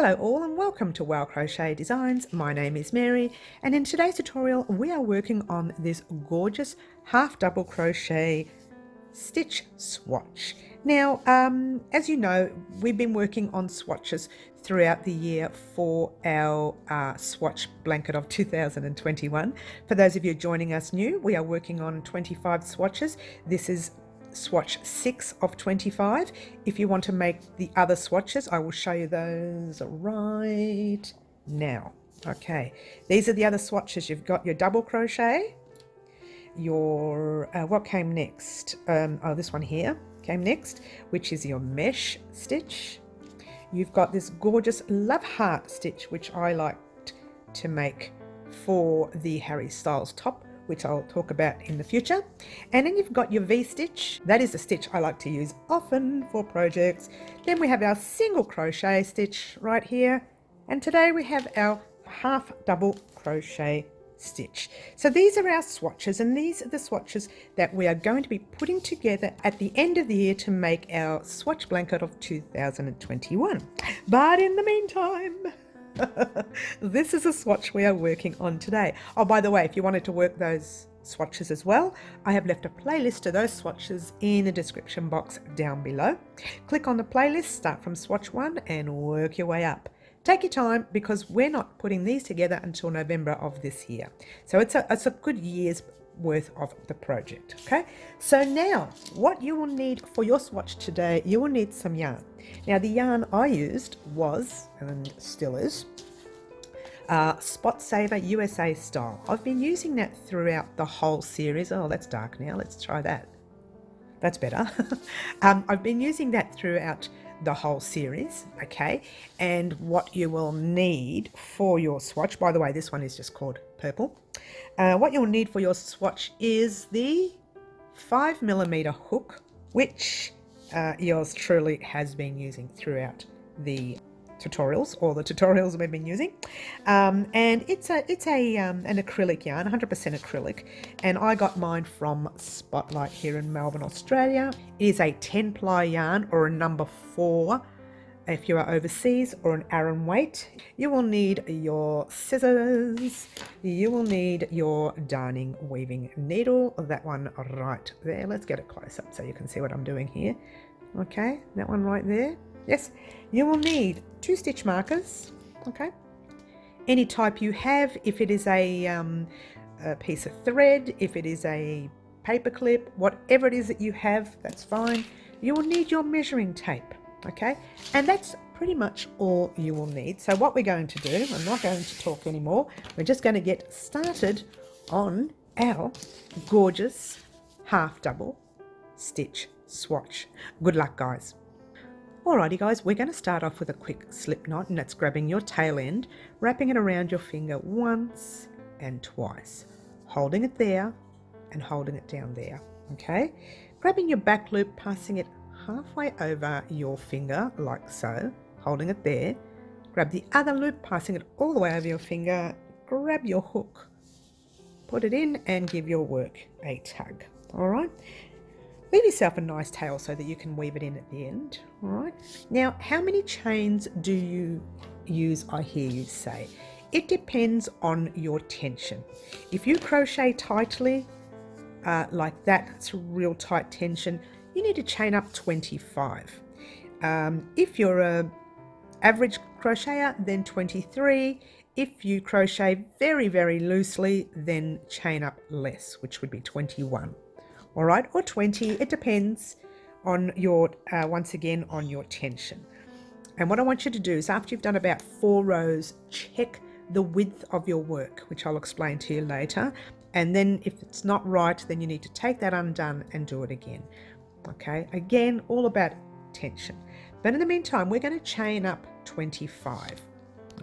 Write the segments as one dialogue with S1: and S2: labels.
S1: Hello all and welcome to Crochet Designs. My name is Mary and in today's tutorial we are working on this gorgeous half double crochet stitch swatch. Now as you know, we've been working on swatches throughout the year for our Swatch Blanket of 2021. For those of you joining us new, we are working on 25 swatches. This is swatch 6 of 25. If you want to make the other swatches, I will show you those right now. Okay, these are the other swatches. You've got your double crochet, your what came next? This one here came next, which is your mesh stitch. You've got this gorgeous love heart stitch, which I liked to make for the Harry Styles top, which I'll talk about in the future. And then you've got your V-stitch. That is a stitch I like to use often for projects. Then we have our single crochet stitch right here. And today we have our half double crochet stitch. So these are our swatches, and these are the swatches that we are going to be putting together at the end of the year to make our Swatch Blanket of 2021. But in the meantime, this is a swatch we are working on today. Oh, by the way, if you wanted to work those swatches as well, I have left a playlist of those swatches in the description box down below. Click on the playlist, start from swatch 1 and work your way up. Take your time because we're not putting these together until November of this year. So it's a good year's worth of the project. Okay, so now what you will need for your swatch today, you will need some yarn. Now the yarn I used was, and still is, Spot Saver USA style. I've been using that throughout the whole series. Oh, that's dark now. Let's try that. That's better. I've been using that throughout the whole series. Okay, and what you will need for your swatch, by the way, this one is just called purple. What you'll need for your swatch is the 5mm hook, which yours truly has been using throughout the tutorials, all the tutorials we've been using, and it's an acrylic yarn, 100% acrylic, and I got mine from Spotlight here in Melbourne, Australia. It is a 10-ply yarn, or a number 4 if you are overseas, or an Aran weight. You will need your scissors, you will need your darning weaving needle, that one right there. Let's get it close up so you can see what I'm doing here. Okay, that one right there. Yes, you will need 2 stitch markers, okay, any type you have. If it is a piece of thread, if it is a paper clip, whatever it is that you have, that's fine. You will need your measuring tape, okay, and that's pretty much all you will need. So what we're going to do, I'm not going to talk anymore, we're just going to get started on our gorgeous half double stitch swatch. Good luck, guys. Alrighty guys, we're going to start off with a quick slip knot, and that's grabbing your tail end, wrapping it around your finger once and twice, holding it there and holding it down there, okay? Grabbing your back loop, passing it halfway over your finger like so, holding it there. Grab the other loop, passing it all the way over your finger, grab your hook, put it in and give your work a tug, alright? Leave yourself a nice tail so that you can weave it in at the end. All right. Now, how many chains do you use, I hear you say? It depends on your tension. If you crochet tightly, like that, it's a real tight tension, you need to chain up 25. If you're a average crocheter, then 23. If you crochet very, very loosely, then chain up less, which would be 21. All right, or 20, it depends on your, once again, on your tension. And what I want you to do is, after you've done about 4 rows, check the width of your work, which I'll explain to you later. And then if it's not right, then you need to take that undone and do it again. Okay, again, all about tension. But in the meantime, we're going to chain up 25,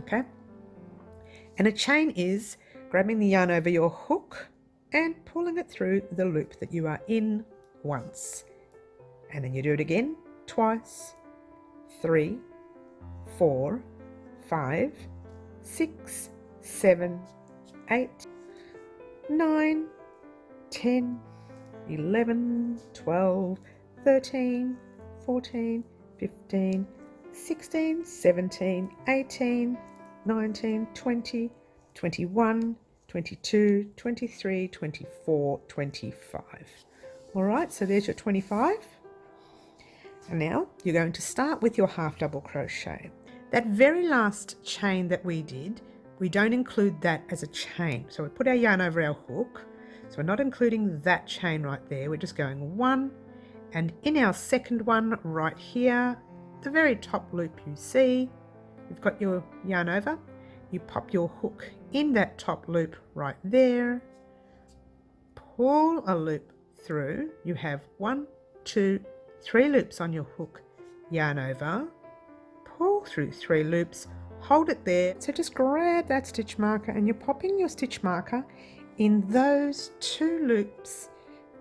S1: okay? And a chain is grabbing the yarn over your hook and pulling it through the loop that you are in once. And then you do it again twice, 3, 4, 5, 6, 7, 8, 9, 10, 11, 12, 13, 14, 15, 16, 17, 18, 19, 20, 21, 22, 23, 24, 25. All right, so there's your 25. And now you're going to start with your half double crochet. That very last chain that we did, we don't include that as a chain. So we put our yarn over our hook. So we're not including that chain right there. We're just going one, and in our second one right here, the very top loop you see, you've got your yarn over. You pop your hook in that top loop right there, pull a loop through. You have 1, 2, 3 loops on your hook, yarn over, pull through 3 loops, hold it there. So just grab that stitch marker and you're popping your stitch marker in those 2 loops,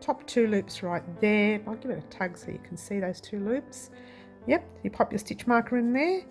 S1: top 2 loops right there. I'll give it a tug so you can see those 2 loops. Yep, you pop your stitch marker in there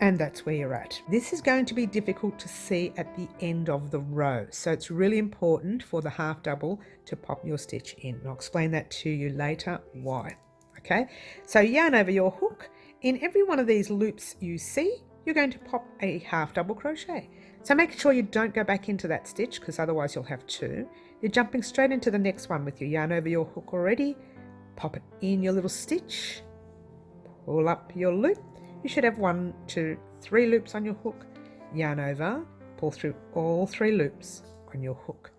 S1: and that's where you're at. This is going to be difficult to see at the end of the row, so it's really important for the half double to pop your stitch in. And I'll explain that to you later why. Okay, so yarn over your hook. In every one of these loops you see, you're going to pop a half double crochet. So make sure you don't go back into that stitch because otherwise you'll have 2. You're jumping straight into the next one with your yarn over your hook already. Pop it in your little stitch, pull up your loop. You should have 1, 2, 3 loops on your hook, yarn over, pull through all 3 loops on your hook.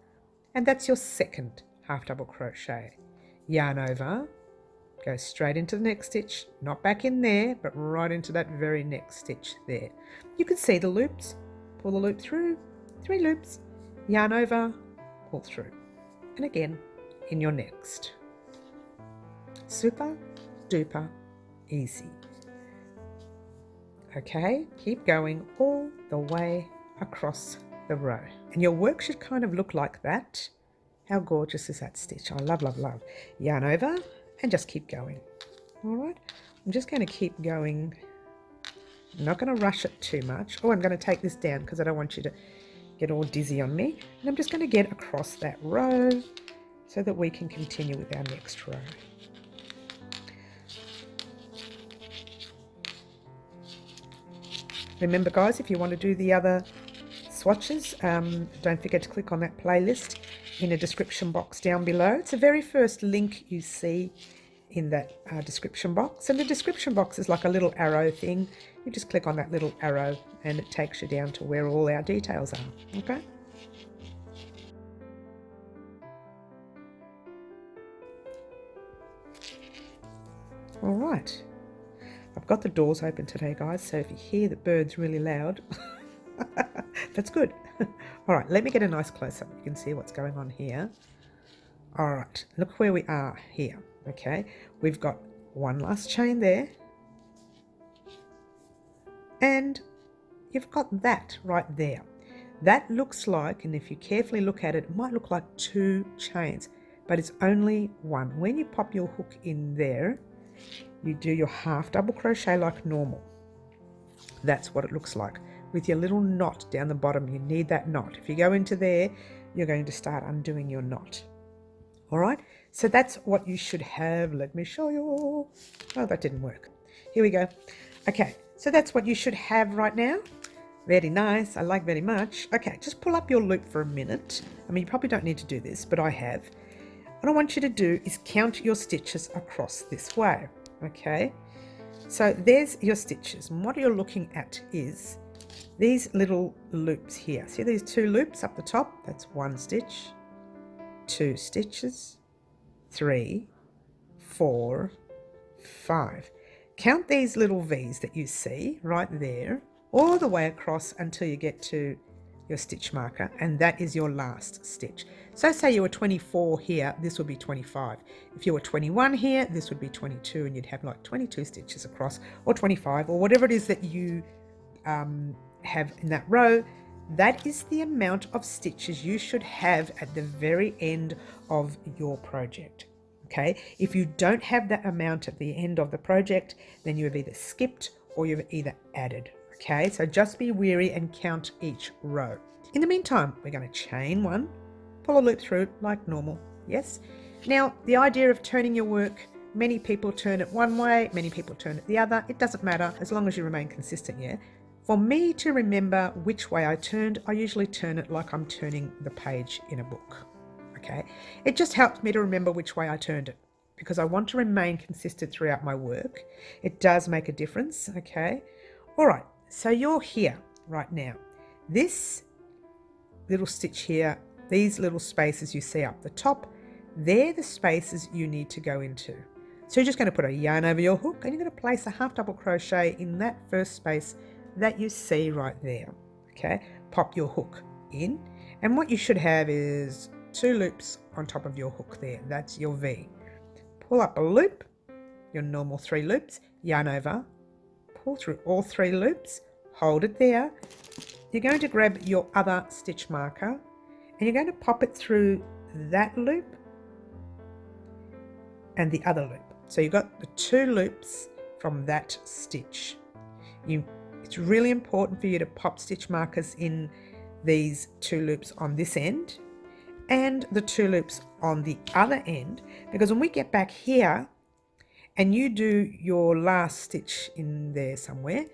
S1: And that's your second half double crochet. Yarn over, go straight into the next stitch, not back in there, but right into that very next stitch there. You can see the loops, pull the loop through, 3 loops, yarn over, pull through. And again, in your next. Super duper easy. Okay, keep going all the way across the row. And your work should kind of look like that. How gorgeous is that stitch? I love, love, love. Yarn over and just keep going. All right, I'm just going to keep going. I'm not going to rush it too much. Oh, I'm going to take this down because I don't want you to get all dizzy on me. And I'm just going to get across that row so that we can continue with our next row. Remember guys, if you want to do the other swatches, don't forget to click on that playlist in the description box down below. It's the very first link you see in that description box, and the description box is like a little arrow thing. You just click on that little arrow and it takes you down to where all our details are. Okay. All right. I've got the doors open today, guys, so if you hear the birds really loud, that's good. All right, let me get a nice close-up. You can see what's going on here. All right, look where we are here, okay? We've got one last chain there, and you've got that right there. That looks like, and if you carefully look at it, it might look like 2 chains, but it's only 1. When you pop your hook in there, you do your half double crochet like normal. That's what it looks like with your little knot down the bottom. You need that knot. If you go into there, you're going to start undoing your knot. All right, so that's what you should have. Let me show you. Oh, that didn't work. Here we go. Okay, so that's what you should have right now. Very nice. I like very much. Okay, just pull up your loop for a minute. I mean, you probably don't need to do this, but I have. What I want you to do is count your stitches across this way. Okay, so there's your stitches, and what you're looking at is these little loops here. See these 2 loops up the top? That's 1 stitch, 2 stitches, 3, 4, 5. Count these little V's that you see right there all the way across until you get to your stitch marker, and that is your last stitch. So say you were 24 here, this would be 25. If you were 21 here, this would be 22, and you'd have like 22 stitches across, or 25, or whatever it is that you have in that row. That is the amount of stitches you should have at the very end of your project. Okay, if you don't have that amount at the end of the project, then you have either skipped or you've either added. Okay, so just be wary and count each row. In the meantime, we're going to chain 1, pull a loop through like normal. Yes. Now, the idea of turning your work Many people turn it one way, many people turn it the other. It doesn't matter as long as you remain consistent, yeah? For me to remember which way I turned, I usually turn it like I'm turning the page in a book, okay? It just helps me to remember which way I turned it because I want to remain consistent throughout my work. It does make a difference, okay? All right, so you're here right now. This little stitch here, these little spaces you see up the top, they're the spaces you need to go into. So you're just going to put a yarn over your hook and you're going to place a half double crochet in that first space that you see right there, okay? Pop your hook in, and what you should have is 2 loops on top of your hook there. That's your V. Pull up a loop, your normal 3 loops, yarn over, pull through all 3 loops, hold it there. You're going to grab your other stitch marker and you're going to pop it through that loop and the other loop. So you've got the 2 loops from that stitch. It's really important for you to pop stitch markers in these 2 loops on this end and the 2 loops on the other end, because when we get back here and you do your last stitch in there somewhere,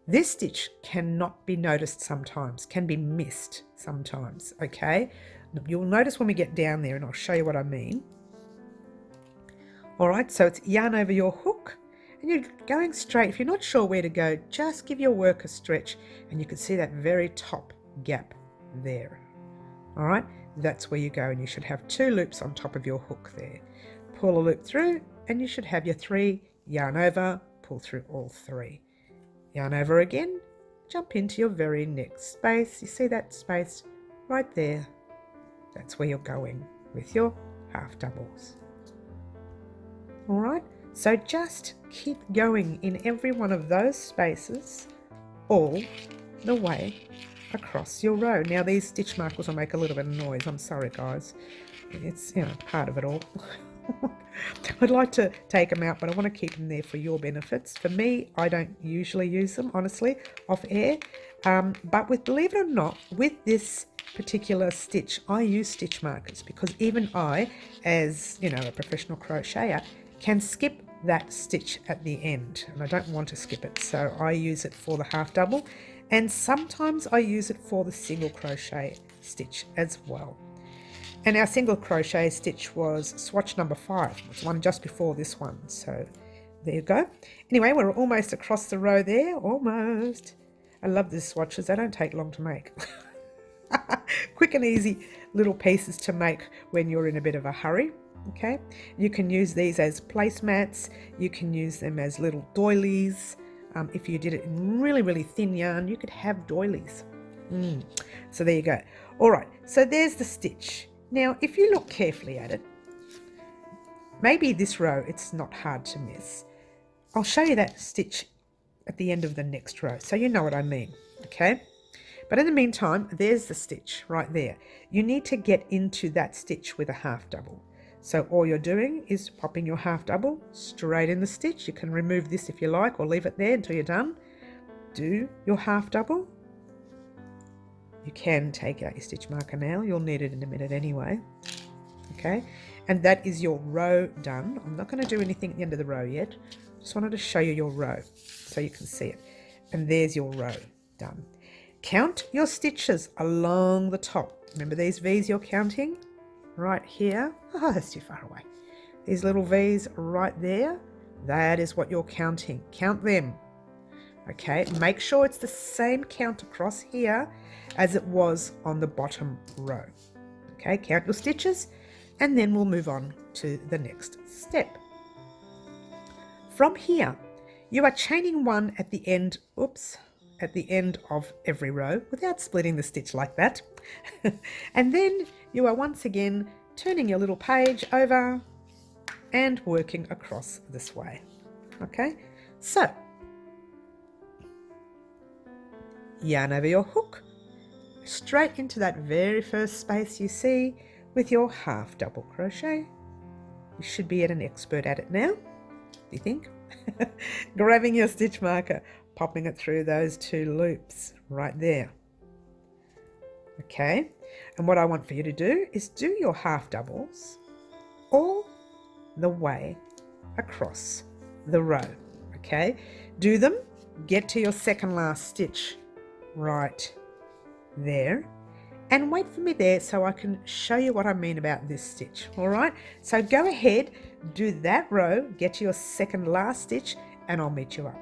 S1: this stitch cannot be noticed sometimes, can be missed sometimes, okay? You'll notice when we get down there, and I'll show you what I mean. All right, so it's yarn over your hook and you're going straight. If you're not sure where to go, just give your work a stretch and you can see that very top gap there. All right, that's where you go, and you should have 2 loops on top of your hook there. Pull a loop through and you should have your 3, yarn over, pull through all 3. Yarn over again, jump into your very next space. You see that space right there? That's where you're going with your half doubles. All right, so just keep going in every one of those spaces all the way across your row. Now these stitch markers will make a little bit of noise. I'm sorry guys, it's, you know, part of it all. I'd like to take them out, but I want to keep them there for your benefits. For me, I don't usually use them, honestly, off air. But believe it or not, with this particular stitch, I use stitch markers because even I, as you know, a professional crocheter, can skip that stitch at the end, and I don't want to skip it, so I use it for the half double, and sometimes I use it for the single crochet stitch as well. And our single crochet stitch was swatch number 5. It's one just before this one. So there you go. Anyway, we're almost across the row there. Almost. I love these swatches. They don't take long to make. Quick and easy little pieces to make when you're in a bit of a hurry. Okay. You can use these as placemats. You can use them as little doilies. If you did it in really, really thin yarn, you could have doilies. So there you go. All right. So there's the stitch. Now, if you look carefully at it, maybe this row, it's not hard to miss. I'll show you that stitch at the end of the next row, so you know what I mean, okay? But in the meantime, there's the stitch right there. You need to get into that stitch with a half double. So all you're doing is popping your half double straight in the stitch. You can remove this if you like, or leave it there until you're done. Do your half double. You can take out your stitch marker now. You'll need it in a minute anyway. Okay, and that is your row done. I'm not going to do anything at the end of the row yet. Just wanted to show you your row so you can see it. And there's your row done. Count your stitches along the top. Remember these V's you're counting? Right here. Oh, that's too far away. These little V's right there. That is what you're counting. Count them. Okay, make sure it's the same count across here as it was on the bottom row. Okay, count your stitches and then we'll move on to the next step. From here, you are chaining 1 at the end, at the end of every row without splitting the stitch like that. And then you are once again turning your little page over and working across this way. Okay, so yarn over your hook, straight into that very first space you see with your half double crochet. You should be an expert at it now, do you think? Grabbing your stitch marker, popping it through those 2 loops right there. Okay, and what I want for you to do is do your half doubles all the way across the row. Okay, do them, get to your second last stitch right there, and wait for me there so I can show you what I mean about this stitch. All right, so go ahead, do that row, get to your second last stitch, and I'll meet you up.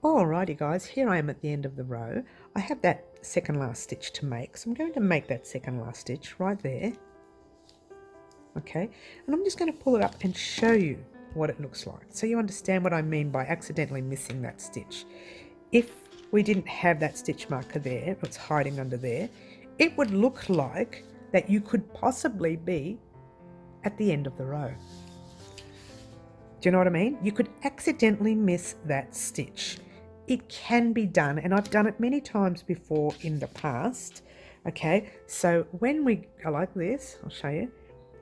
S1: Alrighty guys, here I am at the end of the row. I have that second last stitch to make, so I'm going to make that second last stitch right there. Okay, and I'm just going to pull it up and show you what it looks like so you understand what I mean by accidentally missing that stitch. If we didn't have that stitch marker there, it's hiding under there, it would look like that you could possibly be at the end of the row. Do you know what I mean? You could accidentally miss that stitch. It can be done, and I've done it many times before in the past. Okay, so when we go like this, I'll show you,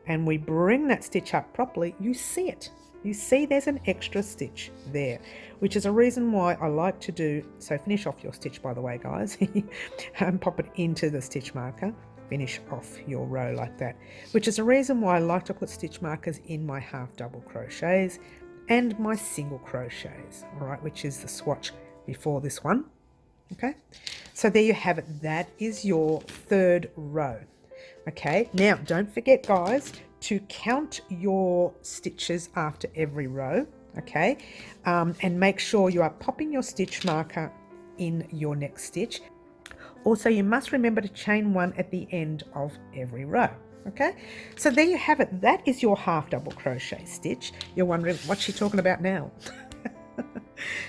S1: and we bring that stitch up properly, you see it. You see there's an extra stitch there, which is a reason why I like to do, so finish off your stitch by the way guys, and pop it into the stitch marker, finish off your row like that, which is a reason why I like to put stitch markers in my half double crochets and my single crochets, all right, which is the swatch before this one. Okay, so there you have it, that is your third row. Okay, now don't forget guys to count your stitches after every row, okay, and make sure you are popping your stitch marker in your next stitch. Also, you must remember to chain one at the end of every row. Okay, so there you have it, that is your half double crochet stitch. You're wondering what's she talking about now?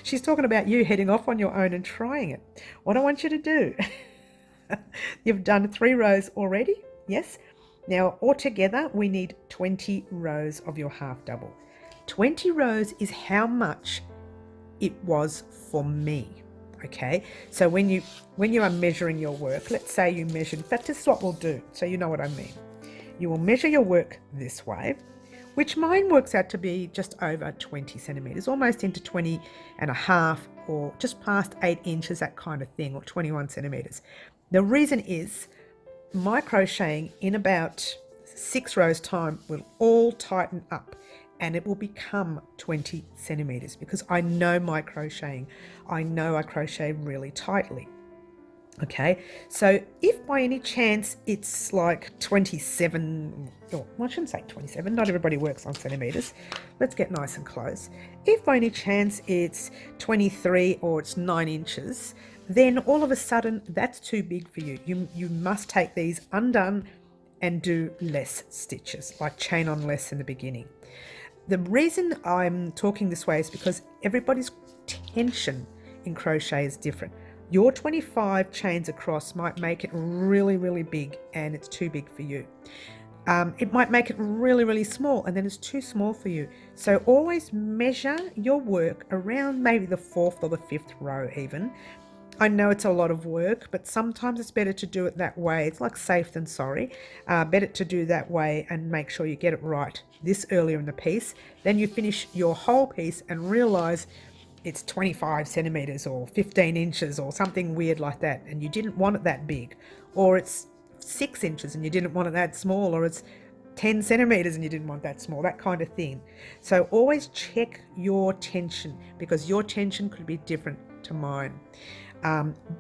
S1: She's talking about you heading off on your own and trying it. What I want you to do, you've done 3 rows already, yes? Now altogether we need 20 rows of your half double. 20 rows is how much it was for me. Okay, so when you are measuring your work, let's say you measured, in fact this is what we'll do so you know what I mean. You will measure your work this way, which mine works out to be just over 20 centimeters, almost into 20 and a half, or just past 8 inches, that kind of thing, or 21 centimeters. The reason is my crocheting in about 6 rows time will all tighten up and it will become 20 centimeters because I know my crocheting. I know I crochet really tightly. Okay, so if by any chance it's like 27, or I shouldn't say 27, not everybody works on centimeters. Let's get nice and close. If by any chance it's 23 or it's 9 inches, then all of a sudden that's too big for you. You must take these undone and do less stitches, like chain on less in the beginning. The reason I'm talking this way is because everybody's tension in crochet is different. Your 25 chains across might make it really, really big and it's too big for you. It might make it really, really small and then it's too small for you. So always measure your work around maybe the 4th or the 5th row even. I know it's a lot of work, but sometimes it's better to do it that way. It's like safe than sorry. Better to do that way and make sure you get it right this earlier in the piece. Then you finish your whole piece and realize it's 25 centimeters or 15 inches or something weird like that, and you didn't want it that big, or it's 6 inches and you didn't want it that small, or it's 10 centimeters and you didn't want that small, that kind of thing. So always check your tension because your tension could be different to mine.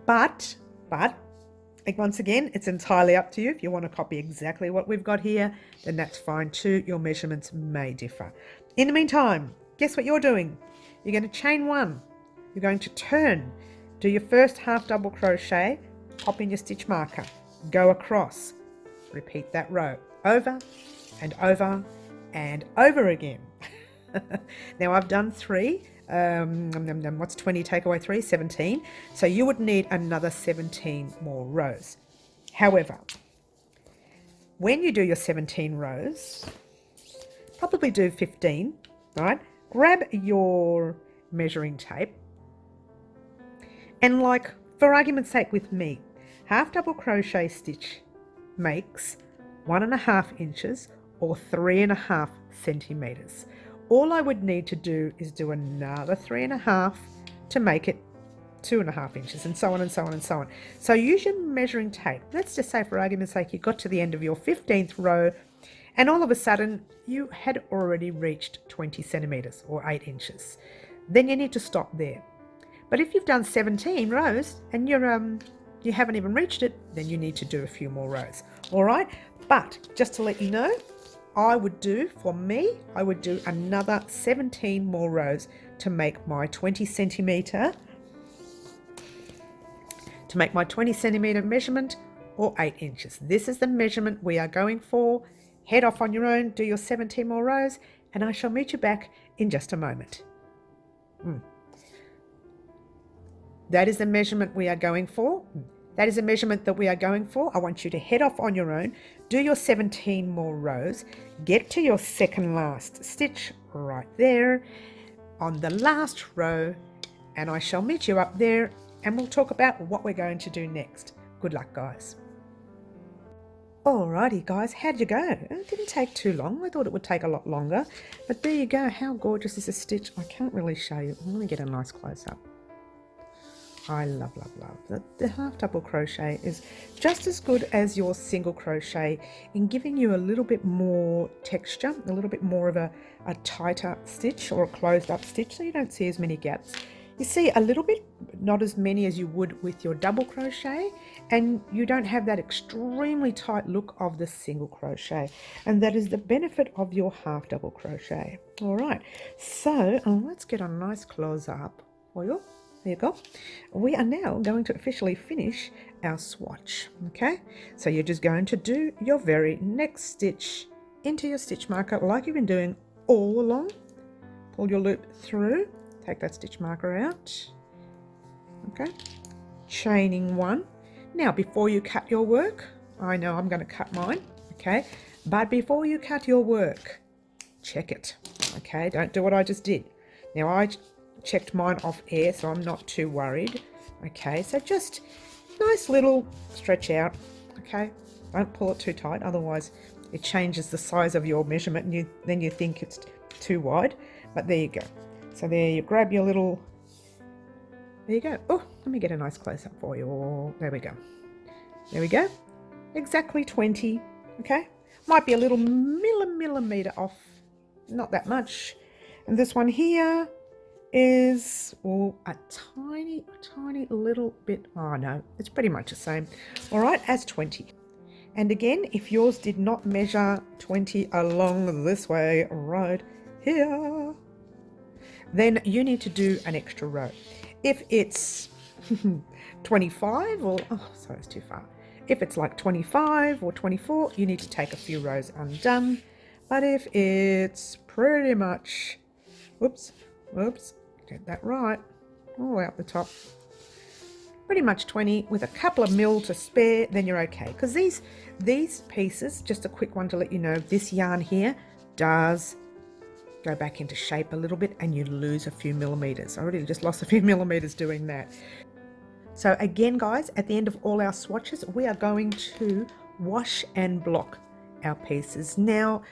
S1: But once again, it's entirely up to you. If you want to copy exactly what we've got here, then that's fine too. Your measurements may differ. In the meantime, guess what you're doing? You're going to chain 1. You're going to turn, do your first half double crochet, pop in your stitch marker, go across, repeat that row over and over and over again. Now I've done 3. What's 20 take away 3? 17. So you would need another 17 more rows. However, when you do your 17 rows, probably do 15, right? Grab your measuring tape and, like, for argument's sake with me, half double crochet stitch makes 1.5 inches or 3.5 centimeters. All I would need to do is do another 3.5 to make it 2.5 inches, and so on and so on and so on. So use your measuring tape. Let's just say for argument's sake you got to the end of your 15th row and all of a sudden you had already reached 20 centimeters or 8 inches. Then you need to stop there. But if you've done 17 rows and you haven't even reached it, then you need to do a few more rows. All right, but just to let you know, I would do another 17 more rows to make my 20 centimeter measurement, or 8 inches. This is the measurement we are going for. Head off on your own, do your 17 more rows, and I shall meet you back in just a moment. That is the measurement we are going for. That is the measurement that we are going for. I want you to head off on your own, do your 17 more rows, get to your second last stitch right there on the last row, and I shall meet you up there and we'll talk about what we're going to do next. Good luck, guys. Alrighty, guys, how'd you go? It didn't take too long. I thought it would take a lot longer, but there you go. How gorgeous is this stitch? I can't really show you. I'm going to get a nice close-up. I love, love, love. The half double crochet is just as good as your single crochet in giving you a little bit more texture, a little bit more of a tighter stitch or a closed up stitch, so you don't see as many gaps. You see a little bit, not as many as you would with your double crochet, and you don't have that extremely tight look of the single crochet, and that is the benefit of your half double crochet. All right, so let's get a nice close up for you. There you go. We are now going to officially finish our swatch. Okay, so you're just going to do your very next stitch into your stitch marker like you've been doing all along. Pull your loop through, take that stitch marker out. Okay, chaining one. Now before you cut your work, I know I'm going to cut mine, okay, but before you cut your work, check it. Okay, don't do what I just did. Now I checked mine off air, so I'm not too worried. Okay, so just nice little stretch out. Okay, don't pull it too tight, otherwise it changes the size of your measurement and then you think it's too wide. But there you go. So there you grab your little, there you go. Oh, let me get a nice close up for you. Oh, there we go. There we go. Exactly 20. Okay, might be a little millimeter off, not that much. And this one here is a tiny little bit, oh no, it's pretty much the same, all right, as 20. And again, if yours did not measure 20 along this way right here, then you need to do an extra row. If it's 25 or, oh, sorry, it's too far. If it's like 25 or 24, you need to take a few rows undone. But if it's pretty much, whoops, get that right, all out the top, pretty much 20 with a couple of mil to spare, then you're okay. Because these pieces, just a quick one to let you know, this yarn here does go back into shape a little bit and you lose a few millimeters. I already just lost a few millimeters doing that. So again, guys, at the end of all our swatches, we are going to wash and block our pieces. Now,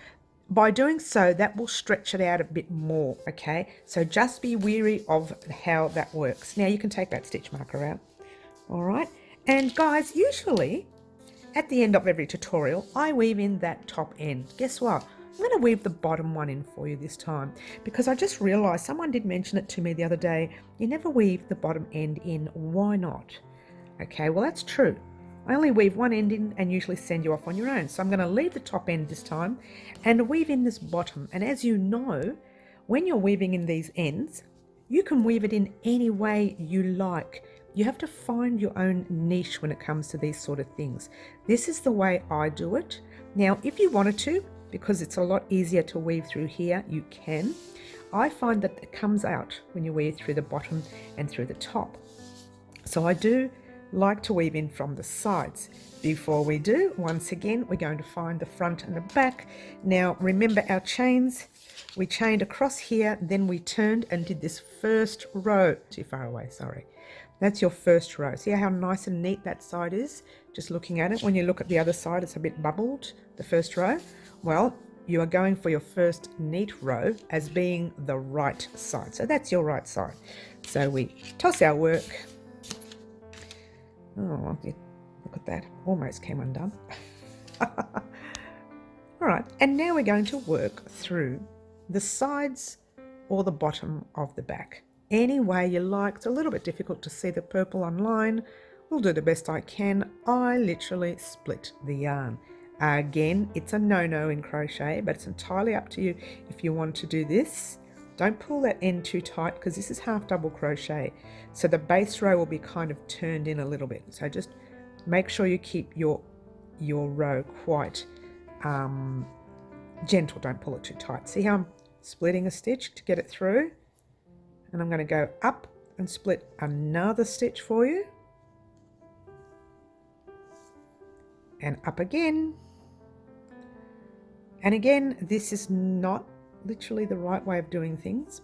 S1: by doing so, that will stretch it out a bit more, okay? So just be wary of how that works. Now you can take that stitch marker out, all right? And guys, usually at the end of every tutorial, I weave in that top end. Guess what? I'm going to weave the bottom one in for you this time because I just realized someone did mention it to me the other day. You never weave the bottom end in. Why not? Okay, well, that's true. I only weave one end in and usually send you off on your own. So I'm going to leave the top end this time and weave in this bottom. And as you know, when you're weaving in these ends, you can weave it in any way you like. You have to find your own niche when it comes to these sort of things. This is the way I do it. Now, if you wanted to, because it's a lot easier to weave through here, you can. I find that it comes out when you weave through the bottom and through the top. So I do like to weave in from the sides. Before we do, once again, we're going to find the front and the back. Now, remember our chains. We chained across here, then we turned and did this first row. Too far away, sorry. That's your first row. See how nice and neat that side is? Just looking at it. When you look at the other side, it's a bit bubbled, the first row. Well, you are going for your first neat row as being the right side. So that's your right side. So we toss our work. Oh, look at that. Almost came undone. All right, and now we're going to work through the sides or the bottom of the back. Any way you like. It's a little bit difficult to see the purple online. We'll do the best I can. I literally split the yarn. Again, it's a no-no in crochet, but it's entirely up to you if you want to do this. Don't pull that end too tight because this is half double crochet. So the base row will be kind of turned in a little bit. So just make sure you keep your row quite gentle. Don't pull it too tight. See how I'm splitting a stitch to get it through? And I'm going to go up and split another stitch for you. And up again. And again, this is not literally the right way of doing things.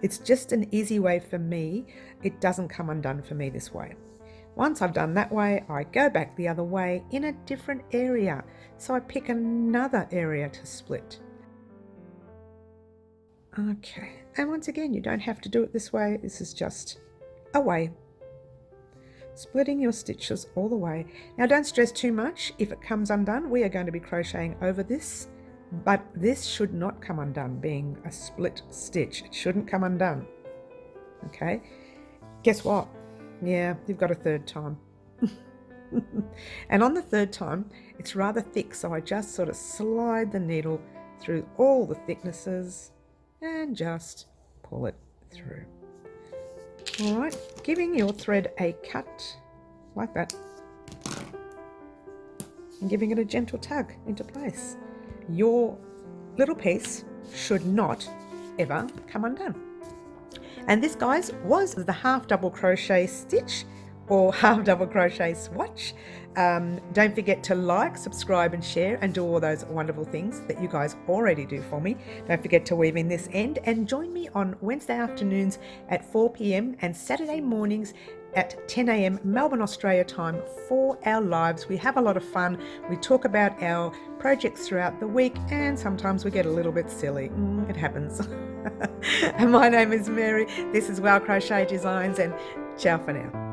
S1: It's just an easy way for me. It doesn't come undone for me this way. Once I've done that way, I go back the other way in a different area. So I pick another area to split. Okay, and once again, you don't have to do it this way. This is just a way. Splitting your stitches all the way. Now don't stress too much. If it comes undone, we are going to be crocheting over this, but this should not come undone, being a split stitch. It shouldn't come undone. Okay, guess what? Yeah, you've got a third time. And on the third time, it's rather thick, so I just sort of slide the needle through all the thicknesses and just pull it through. All right, giving your thread a cut like that and giving it a gentle tug into place. Your little piece should not ever come undone. And this, guys, was the half double crochet stitch or half double crochet swatch. Don't forget to like, subscribe and share and do all those wonderful things that you guys already do for me. Don't forget to weave in this end and join me on Wednesday afternoons at 4 p.m. and Saturday mornings at 10 a.m. Melbourne, Australia time for our lives. We have a lot of fun. We talk about our projects throughout the week and sometimes we get a little bit silly. It happens. And my name is Mary. This is Crochet Designs and ciao for now.